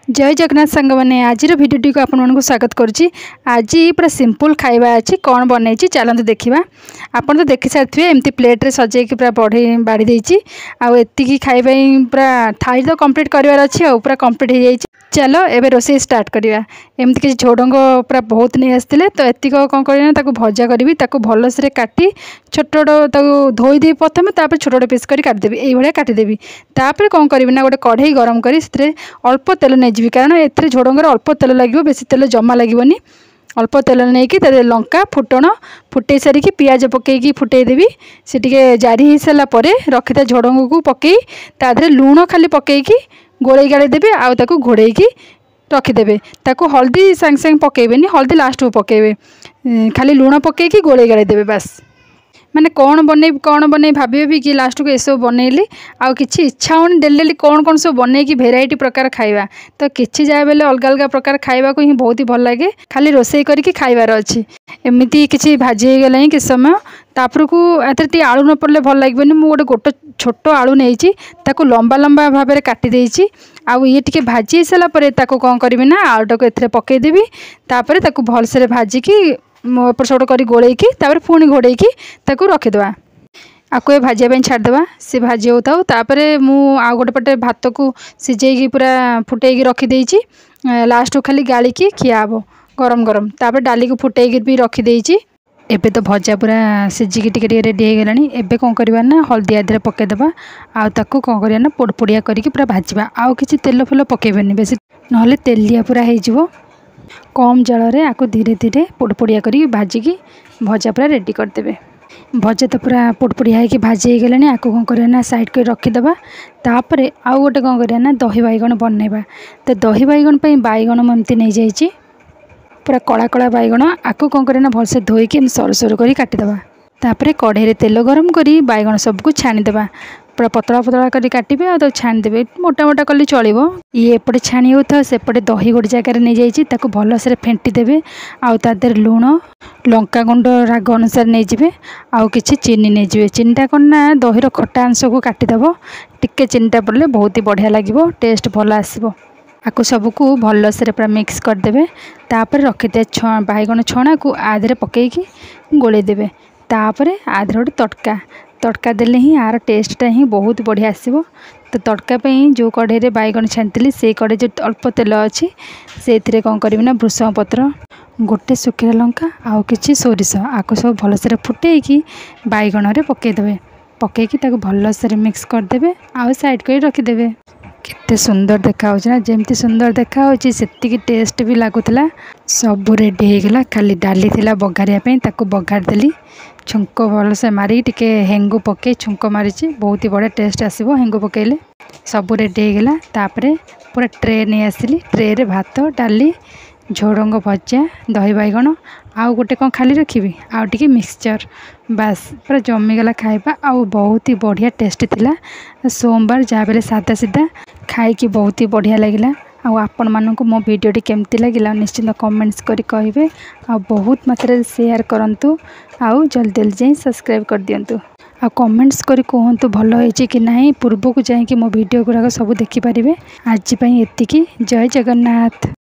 जय जगन्नाथ सांग मैंने आज भिडियोटी को आपको स्वागत करुच्ची। आज पूरा सिंपल खाଇବା अच्छी कौन बनई चलते देखा। आपड़ तो देखी सारी एमती प्लेट्रे सजे पूरा बढ़ई बाड़ी देती आती खाई पूरा थाली तो कंप्लीट करार अच्छी पूरा कंप्लीट हो जाए। चलो एबे रोसे स्टार्ट करवा। एमती किसी झोडंग पूरा बहुत नहीं आसते तो एतिक कौन करना भजा करी भल से काटी छोट छोट धोई दे प्रथम छोट छोट पीस कर काटिदेवी ये काटिदेवी। तापर कौन करना गोटे कढ़ई गरम कर अल्प तेल नहीं कारण ए झोडंगर अल्प तेल लगे बेसी तेल जमा लगेनि। अल्प तेल नहीं कि लंका फुटण फुटे सारिकी पियाज पकईकी फुटेदेवी। से जारी हो सारापर रखिथा झोडंग को पकई तादे लुण खाली पकईकी गोड़े गाड़ी देवे आउ घोड़ेकी रखिदेवे। ताकू हल्दी सांगे सांगे पकेबेनी, हल्दी लास्ट को पकेबे, खाली लुण पकईकी गोड़े गाड़ी देवे बास। माने कौन बन भावे भी कि लास्ट को सब बनइली आउ किछि इच्छा होनी डेली डेली कौन कौन सब बन कि भेराइटी प्रकार खाइबा तो किछि जाए बेले अलग अलग प्रकार खाइबा को ही बहुत ही भल लगे। खाली रोसई करके खाइबार अछि। एमिति किछि भाजी हो गला कि समय तापर को एते आलू न पड़ले भल लागबेनी। मु गोटे छोट आलू नहीं ताकू लंबा लंबा भाव में काटी देइछि। आउ ये टिके भाजी सारा पर ताकू कौन करबी ना आलूटा को एथे पकई देबी। तापर ताकू भल से भाजिकी एपट सेपट कर गोलैकी तापर पुणी घोड़ेकी ताकू रखिदेवा। आपको ये भाजिया छाड़देवा सी भाजी होता। तापर मु आ गोटे पटे भात को सिझेकी पूरा फुटेकी रखीदेची लास्ट को खाली गालिकी खियाब गरम गरम। तापर डाली को फुटेकी भी रखीदेची। एबे तो भजा पूरा सिझिकी टिके रेडी हो गलानी। एबे कौन करवा ना हल्दी आदि पकईदेवा आउ ताकू कौन करवा ना पोड़पोड़िया करके पूरा भाजवा। आउ किछि तेल फेल पकेबेनी बेसी नहले तेलिया पूरा हो। कम जल आपको धीरे धीरे पोड़पोड़िया करी भाजिकी भजा पूरा रेडी करदेवे। भजा तो पूरा पोड़पोड़िया होगी भाजी हो गलानी। आपको कौन करना साइड कर रखीदेवा। तापर आउ गोटे कौन करना ना दही बैगण बनइबा। तो दही बैगण बैगण मुझे नहीं जाइए पूरा कला कला बैगण आपको कौन करना भल से धोईकी सर सर कर काटिदेवा। तापर कढ़ई तेल गरम करी बैगण सबको छाणीदेवा। पूरा पतला पतला कर काटे और छाणीदेवे मोटा मोटा कले चलो। ये एपटे छाणी होता सेपटे दही गोटे जगार नहीं जाइए भल से फेंटीदेवे आउ तादर लुण लंका गुंड राग अनुसार नहीं जाए आउ किछि चीनी नहीं जाए। चीनीटा कौन ना दहीर खटा अंश को काटिदेव टिके चीनीटा पड़े बहुत ही बढ़िया लगे टेस्ट भल आसो। आपको सबको भल से पूरा मिक्स करदेवे। तापर रखिदे बैगण छणा को आधे पकईकी गोलेदेवे। तापर आधे गोटे तड़का तड़का देले ही यार टेस्टा ही बहुत बढ़िया आसो। तो तड़का जो कढ़ई बैगण छाणी से कढ़ई जो अल्प तेल अच्छी से कौन करी ना भृषंग पत्र गोटे सुखिला लंका आउ किछि सोरिष आपको सब भल से फुटेकी बैगण रे पकईदेवे। पकईकी भल से मिक्स करदेवे आउ साइड कर रखिदेवे। केते सुंदर देखा ना जमती सुंदर देखा सेतिकी टेस्ट भी लगुला। सब रेडी हो गला खाली डाली थिला बघारिया ताकू बघार देली छुंक भल से मारी टिके हेंगु पकई छुंक मारी बहुत ही बढ़िया टेस्ट आसो हेंगु पकईले। सब रेडी हो गला तापर पूरा ट्रे नहीं आसली ट्रे रे भात डाली झोडंग भजा दही बैगण आउ गोटे कौन खाली रखी आउ टिके मिक्सचर बास पूरा जमीगला खाइबा आउ बहुत ही बढ़िया टेस्ट थिला। सोमवार जहाँ बेले सादा सीधा खाई बहुत ही बढ़िया लगिला। आपण मानक मो वीडियोटी केमती लगिला निश्चिंत कमेंट्स करी कहिबे आ बहुत मात्रा शेयर करंतु आउ जल्दी जल्दी जाई सब्सक्राइब कर दियंतु आ कमेंट्स करी कहंतु भलो होईची कि नाही पूर्व को जाई कि मो वीडियो गुराक सब देखि परिबे। आज पई एतिकी जय जगन्नाथ।